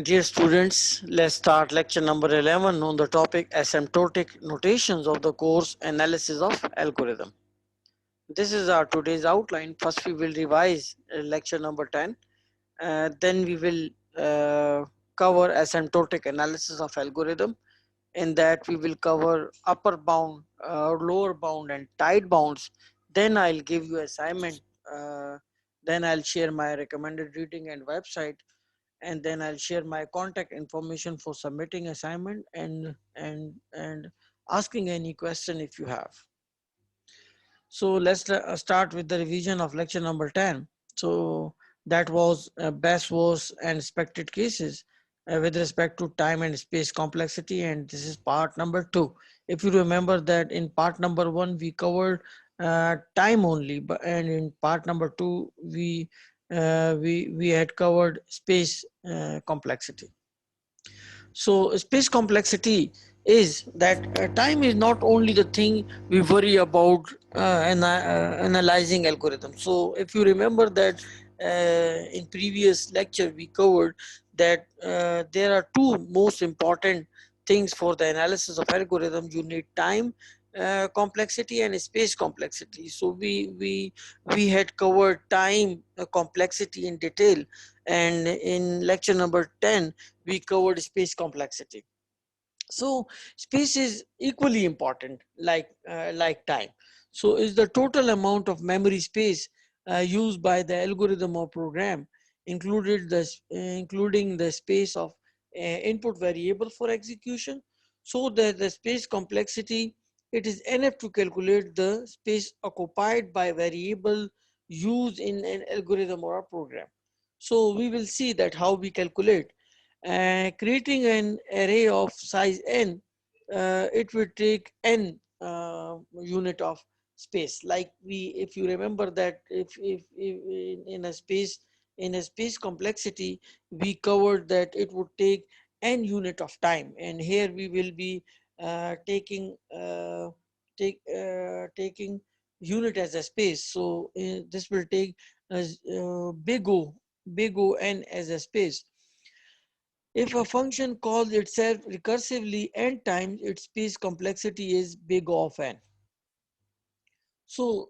Dear students, let's start lecture number 11 on the topic asymptotic notations of the course analysis of algorithm. This is our today's outline. First we will revise lecture number 10. Then we will cover asymptotic analysis of algorithm. In that we will cover upper bound, lower bound and tight bounds. Then I'll give you assignment. Then I'll share my recommended reading and website, and then I'll share my contact information for submitting assignment and asking any question if you have. So let's start with the revision of lecture number 10. So that was best, worst and expected cases with respect to time and space complexity, and this is part number 2. If you remember that in part number 1 we covered time only, but and in part number 2 we had covered space complexity. So space complexity is that time is not only the thing we worry about analyzing algorithms. So if you remember that in previous lecture we covered that there are two most important things for the analysis of algorithm. You need time complexity and space complexity. So we had covered time complexity in detail, and in lecture number 10 we covered space complexity. So space is equally important like time. So is the total amount of memory space used by the algorithm or program, including the space of input variable for execution. So that the space complexity, it is enough to calculate the space occupied by variable used in an algorithm or a program. So we will see that how we calculate. Creating an array of size n, it will take n unit of space. Like if you remember that if in a space complexity, we covered that it would take n unit of time, and here we will be taking taking unit as a space. So this will take as big O n as a space. If a function calls itself recursively n times, its space complexity is big O of n. So,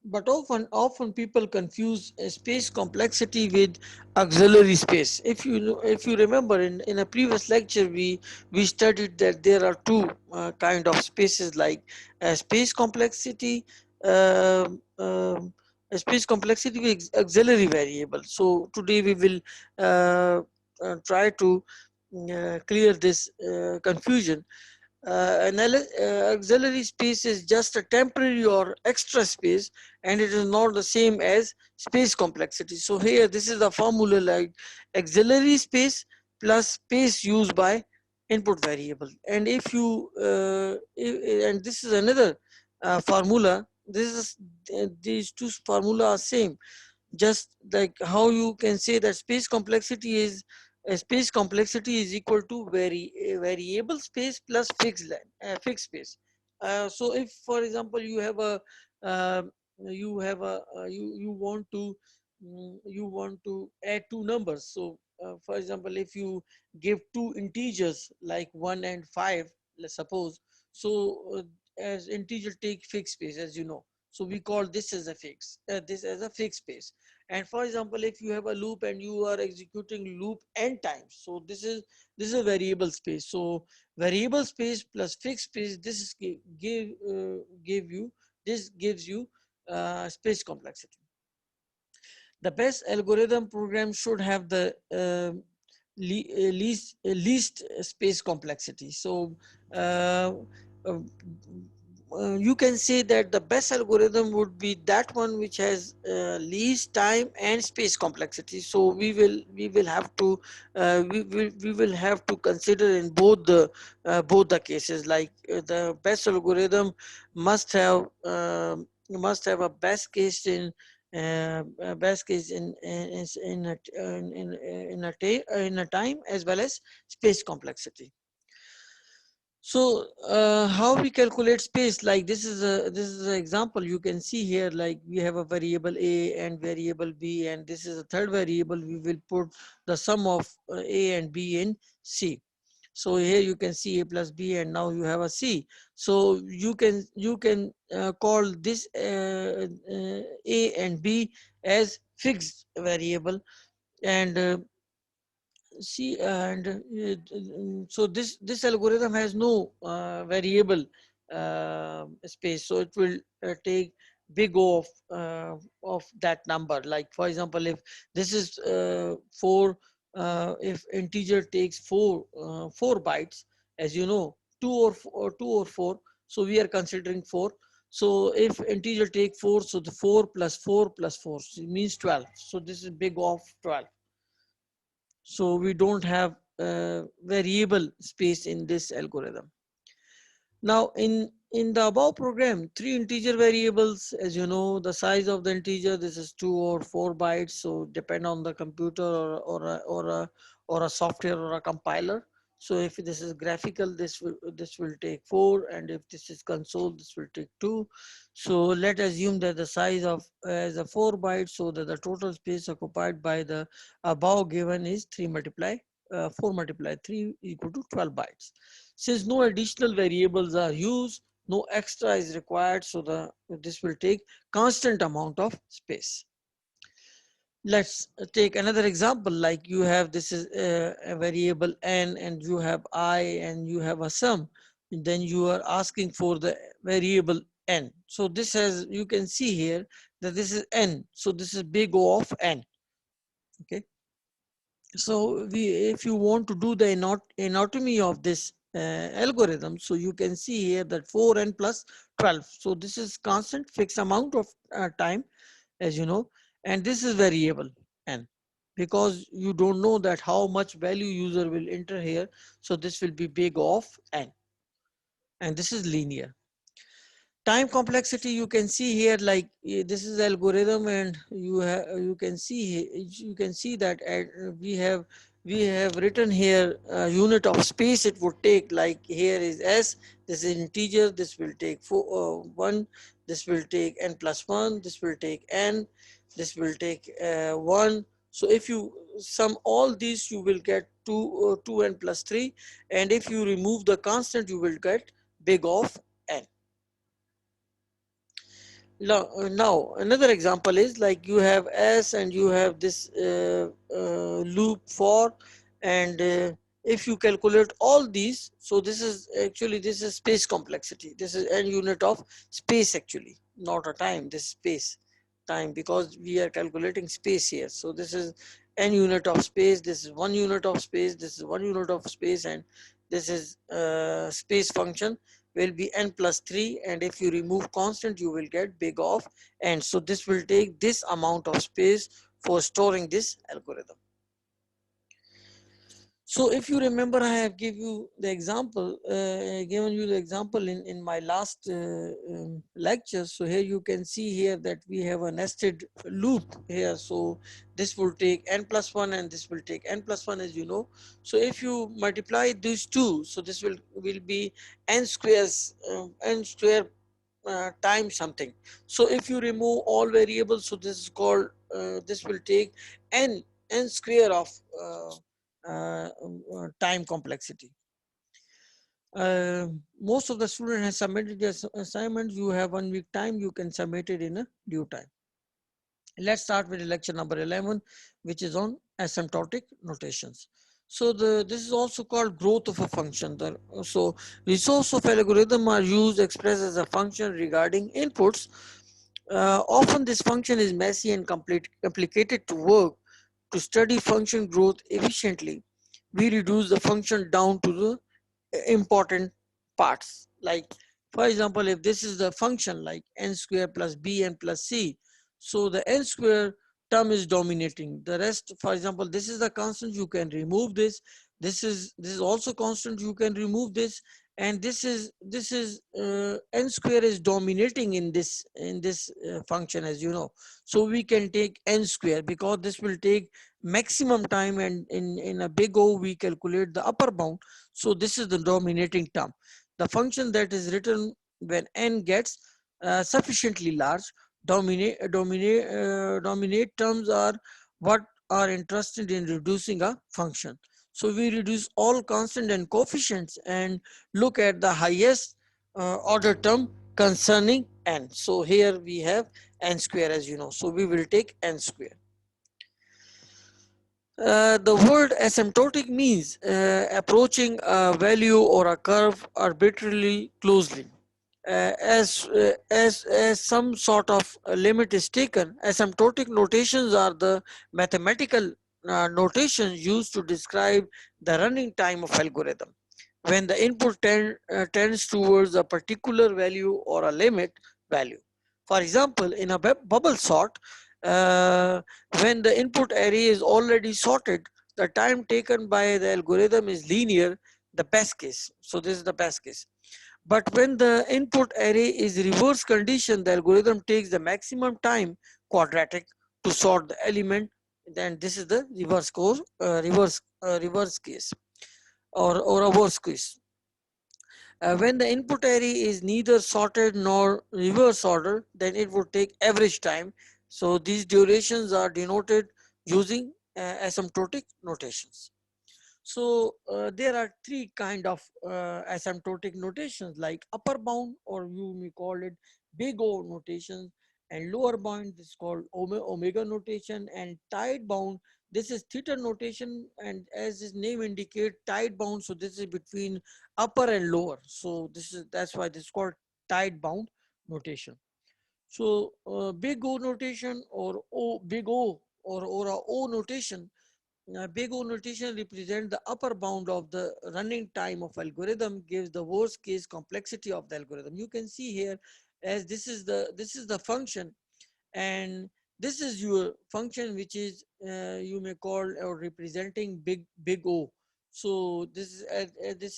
but often people confuse space complexity with auxiliary space. If you remember in a previous lecture, we studied that there are two kind of spaces, like space complexity, um um, space complexity with auxiliary variable. So today we will try to clear this confusion. Auxiliary space is just a temporary or extra space, and it is not the same as space complexity. So here this is the formula, like auxiliary space plus space used by input variable. And if you and this is another formula. This is these two formula are same. Just like how you can say that space complexity is equal to variable space plus fixed space. So if for example uh, you want to you want to add two numbers. So for example, if you give two integers like 1 and 5, let's suppose. So as integer take fixed space, as you know. So we call this as a this as a fixed space. And for example, if you have a loop and you are executing loop n times, so this is a variable space. So variable space plus fixed space, this is this gives you space complexity. The best algorithm program should have the least space complexity. So uh, uh, you can say that the best algorithm would be that one which has least time and space complexity. So we will have to we will have to consider in both the cases, like the best algorithm must have a best case in a time as well as space complexity. So how we calculate space? Like this is an example you can see here. Like we have a variable a and variable b, and this is a third variable. We will put the sum of a and b in C. So here you can see a plus b, and now you have a C. So you can call this a and b as fixed variable, and see, and so this algorithm has no variable space, so it will take big of that number. Like for example, if this is 4, if integer takes 4 bytes, as you know, 2 or 4, so we are considering 4. So if integer take 4, so the 4 plus 4 plus 4 means 12. So this is big of 12. So we don't have variable space in this algorithm. Now in the above program, 3 integer variables, as you know, the size of the integer, this is 2 or 4 bytes. So depend on the computer or a software or a compiler. So if this is graphical, this will take 4, and if this is console, this will take 2. So let assume that the size of as a 4 bytes, so that the total space occupied by the above given is 3 multiply 4 multiply 3 equal to 12 bytes. Since no additional variables are used, no extra is required, so this will take constant amount of space. Let's take another example. Like you have, this is a variable n, and you have I, and you have a sum, and then you are asking for the variable n. So this has, you can see here that this is n, so this is big O of n. Okay, so if you want to do the anatomy of this algorithm, so you can see here that 4n plus 12. So this is constant fixed amount of time, as you know, and this is variable n, because you don't know that how much value user will enter here. So this will be big of n, and this is linear. Time complexity, you can see here, like this is algorithm, and you can see that we have written here unit of space it would take. Like here is s, this is integer, this will take 1, this will take n plus 1, this will take n, this will take 1. So if you sum all these, you will get 2n plus 3, and if you remove the constant, you will get big of n. Now another example is like you have s, and you have this loop for, and if you calculate all these, so this is actually, this is space complexity. This is n unit of space, actually not a time, this space time, because we are calculating space here. So this is n unit of space, this is 1 unit of space, this is 1 unit of space, and this is space function will be n plus 3, and if you remove constant, you will get big of n. So this will take this amount of space for storing this algorithm. So if you remember, I have given you the example in my last lecture. So here you can see here that we have a nested loop here. So this will take n plus 1, and this will take n plus 1, as you know. So if you multiply these two, so this will be n squares, n square times something. So if you remove all variables, so this is called this will take n square of time complexity. Most of the student has submitted their assignments. You have 1 week time, you can submit it in a due time. Let's start with lecture number 11, which is on asymptotic notations. So this is also called growth of a function. So resource of algorithm are used expressed as a function regarding inputs. Often this function is messy and complicated to work. To study function growth efficiently, we reduce the function down to the important parts. Like for example, if this is the function like n square plus bn plus c, so the n square term is dominating. The rest, for example, this is the constant, you can remove this. This is also constant, you can remove this, and this is n square is dominating in this function, as you know. So we can take n square because this will take maximum time, and in a big O we calculate the upper bound. So this is the dominating term, the function that is written when n gets sufficiently large. Dominate terms are what are interested in reducing a function. So we reduce all constant and coefficients and look at the highest order term concerning n. So here we have n square, as you know. So we will take n square. The word asymptotic means approaching a value or a curve arbitrarily closely. As some sort of limit is taken, asymptotic notations are the mathematical notations used to describe the running time of algorithm. When the input tends towards a particular value or a limit value. For example, in a bubble sort, uh, when the input array is already sorted, the time taken by the algorithm is linear, the best case. So this is the best case. But when the input array is reverse condition, the algorithm takes the maximum time, quadratic, to sort the element. Then this is the reverse case, or a worst case. When the input array is neither sorted nor reverse order, then it would take average time. So these durations are denoted using asymptotic notations. So there are three kind of asymptotic notations, like upper bound, or you may call it big O notation, and lower bound, this is called omega notation, and tide bound, this is theta notation, and as its name indicate, tide bound, so this is between upper and lower. So that's why this is called tide bound notation. So big O notation, or big O, or a O notation. Big O notation represents the upper bound of the running time of algorithm, gives the worst case complexity of the algorithm. You can see here, as this is the function, and this is your function, which is you may call or representing big O. So this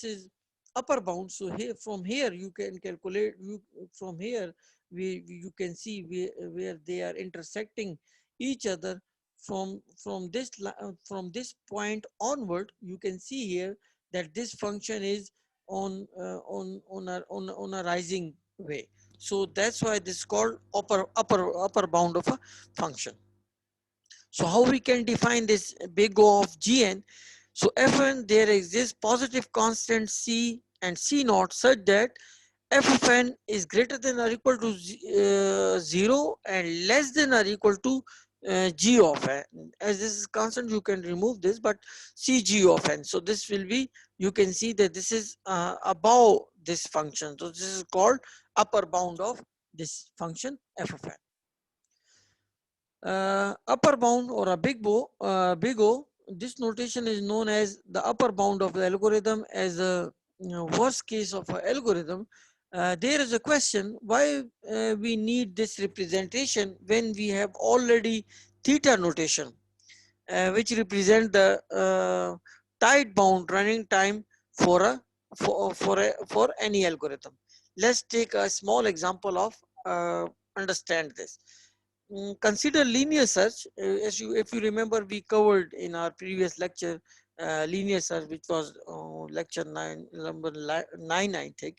is upper bound. So here, from here you can calculate, from here you can see where they are intersecting each other. From this point onward, you can see here that this function is on a rising way. So that's why this is called upper bound of a function. So how we can define this big O of Gn? So Fn, there exists positive constant C and C naught such that f of n is greater than or equal to 0 and less than or equal to g of n. As this is constant, you can remove this, but cg of n. So this will be, you can see that this is above this function. So this is called upper bound of this function f of n. Upper bound, or a big O, this notation is known as the upper bound of the algorithm. As a worst case of an algorithm, there is a question why we need this representation when we have already theta notation, which represent the tight bound running time for for any algorithm. Let's take a small example of understand this. Consider linear search. As you, if you remember, we covered in our previous lecture linear search, which was lecture 9, number 9, I think,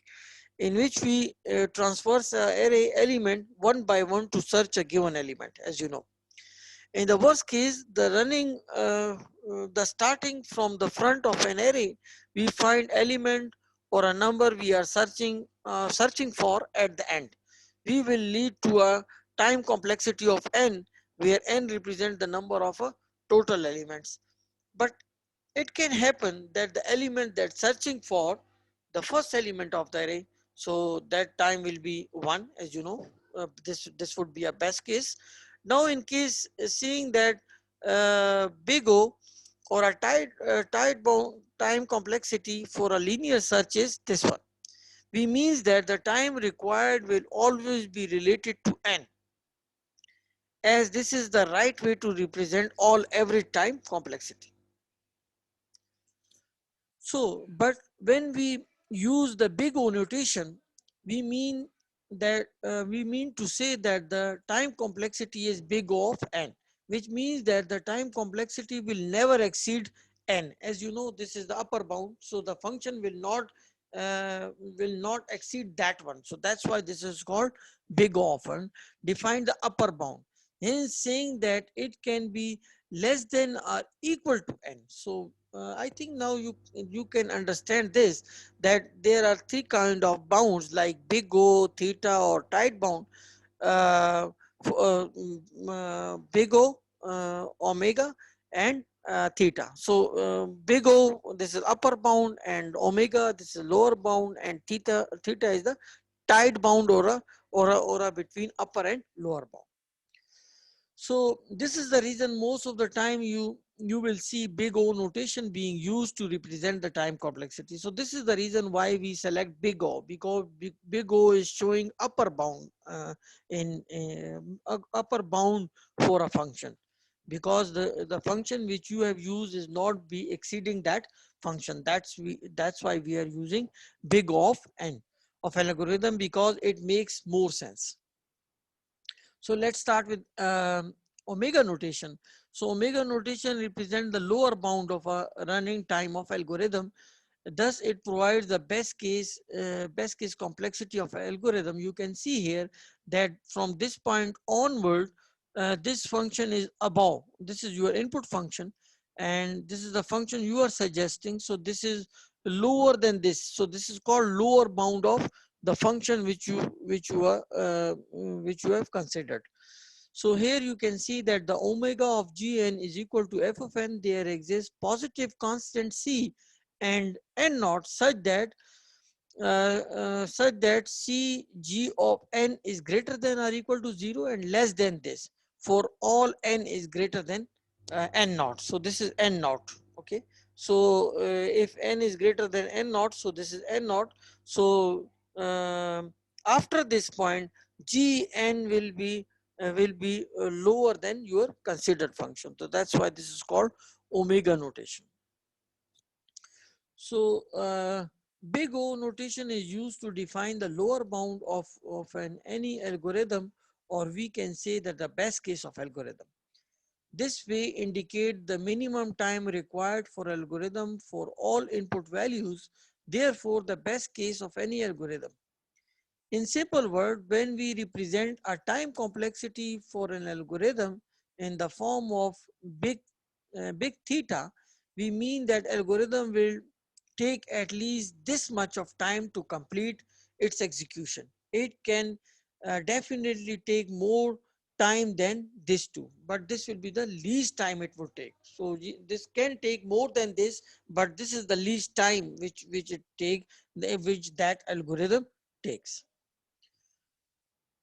in which we transverse array element one by one to search a given element, as you know. In the worst case, the starting from the front of an array, we find element or a number we are searching for at the end. We will lead to a time complexity of n, where n represents the number of total elements. But it can happen that the element that searching for the first element of the array, so that time will be 1, as you know. This would be a best case. Now in case seeing that big O, or a tight bound time complexity for a linear search is this one, we means that the time required will always be related to n, as this is the right way to represent all average time complexity. So, but when we use the big O notation, we mean that we mean to say that the time complexity is big O of n, which means that the time complexity will never exceed n. As you know, this is the upper bound, so the function will not exceed that one. So that's why this is called big O of n. Define the upper bound, hence saying that it can be less than or equal to n. So I think now you can understand this, that there are three kind of bounds like big O, theta or tight bound. uh, Big O, omega and theta. So big O, this is upper bound, and omega, this is lower bound, and theta is the tight bound, or a between upper and lower bound. So this is the reason most of the time you will see big O notation being used to represent the time complexity. So this is the reason why we select big O, because big O is showing upper bound in upper bound for a function, because the function which you have used is not be exceeding that function. That's why we are using big O of n of an algorithm, because it makes more sense. So let's start with omega notation. So omega notation represents the lower bound of a running time of algorithm. Thus, it provides the best case complexity of algorithm. You can see here that from this point onward, this function is above. This is your input function, and this is the function you are suggesting. So this is lower than this. So this is called lower bound of the function which you have considered. So here you can see that the omega of gn is equal to f of n. There exists positive constant c and n naught such that c g of n is greater than or equal to 0 and less than this for all n is greater than n naught. So this is n naught. Okay. So if n is greater than n naught, so this is n naught. So after this point, gn will be lower than your considered function. So that's why this is called omega notation. So big O notation is used to define the lower bound of any algorithm, or we can say that the best case of algorithm. This way indicate the minimum time required for algorithm for all input values, therefore the best case of any algorithm. In simple word, when we represent a time complexity for an algorithm in the form of big, big theta, we mean that algorithm will take at least this much of time to complete its execution. It can definitely take more time than this too, but this will be the least time it will take. So this can take more than this, but this is the least time which it take, which that algorithm takes.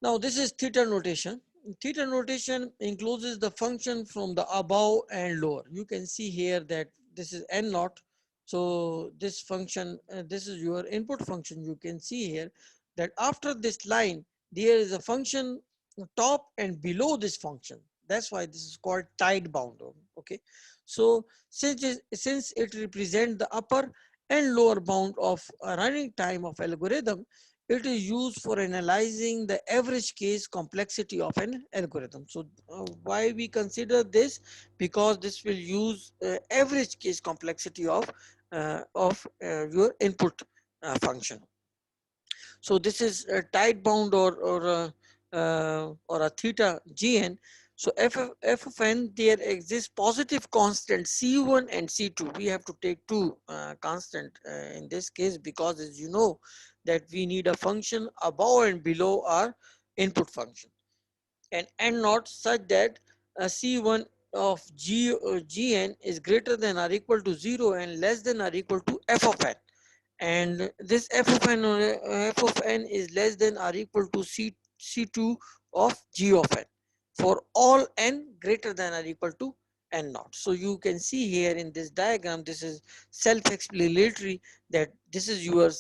Now this is theta notation. Theta notation encloses the function from the above and lower. You can see here that this is n naught. So this function, this is your input function. You can see here that after this line, there is a function top and below this function. That's why this is called tight bound. Okay. So since it represents the upper and lower bound of a running time of algorithm, it is used for analyzing the average case complexity of an algorithm. So why we consider this? Because this will use average case complexity of your input function. So this is a tight bound or a theta gn. So f of n, there exists positive constant c1 and c2. We have to take two constant in this case, because as you know that we need a function above and below our input function, and n naught such that c1 of gn is greater than or equal to 0 and less than or equal to f of n, and this f of n is less than or equal to c2 of g of n for all n greater than or equal to n naught. So you can see here in this diagram, this is self-explanatory, that this is your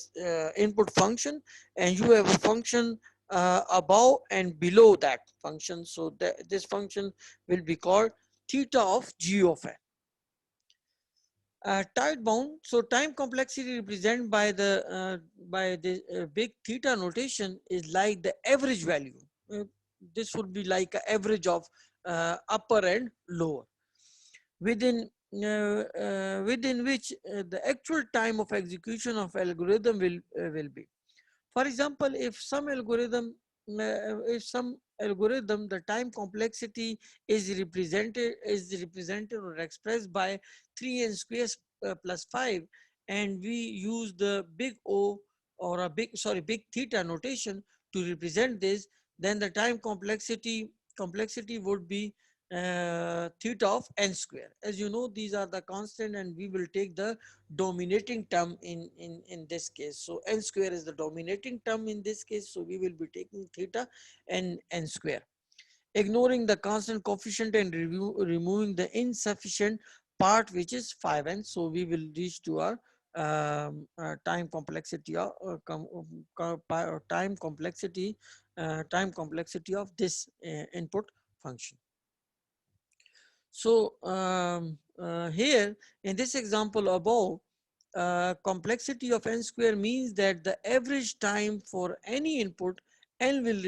input function, and you have a function above and below that function. So this function will be called theta of g of n. Tight bound. So time complexity represented by the big theta notation is like the average value. This would be like an average of upper and lower within which the actual time of execution of algorithm will be. For example, if some algorithm, the time complexity is represented or expressed by 3n squares plus 5, and we use the big O or big theta notation to represent this, then the time complexity would be theta of n square. As you know, these are the constant, and we will take the dominating term in this case. So n square is the dominating term in this case. So we will be taking theta and n square, ignoring the constant coefficient and removing the insufficient part, which is 5n. So we will reach to our time complexity of time complexity of this input function. So here in this example above, complexity of n square means that the average time for any input n will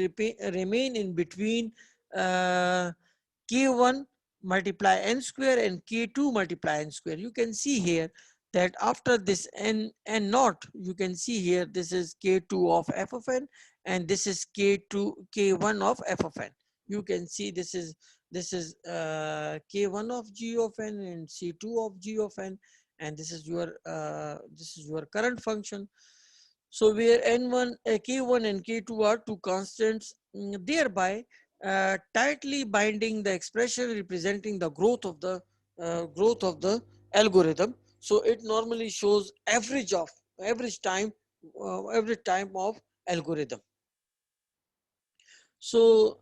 remain in between uh, k1 multiply n square and k2 multiply n square. You can see here that after this n naught, you can see here this is k2 of f of n, and this is k1 of f of n. You can see this is k1 of g of n and c2 of g of n, and this is your current function. So where n1 k1 and k2 are two constants, thereby tightly binding the expression representing the growth of the algorithm. So it normally shows average time of algorithm. So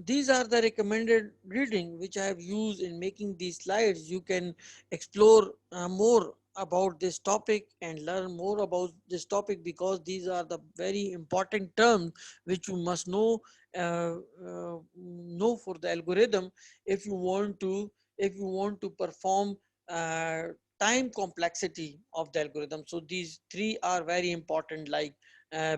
these are the recommended reading which I have used in making these slides. You can explore more about this topic and learn more about this topic, because these are the very important terms which you must know for the algorithm if you want to perform time complexity of the algorithm. So these three are very important, like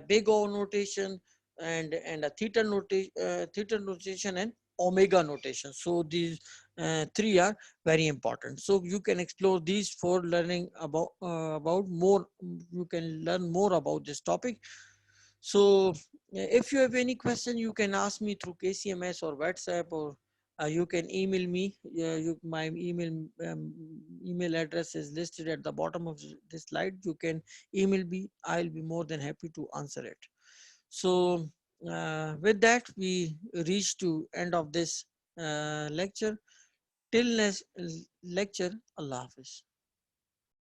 big O notation, and a theta notation and omega notation. So these three are very important. So you can explore these for learning about more. You can learn more about this topic. So if you have any question, you can ask me through KCMS or WhatsApp, or you can email me. My email address is listed at the bottom of this slide. You can email me. I'll be more than happy to answer it. So with that, we reach to end of this lecture. Till next lecture, Allah Hafiz.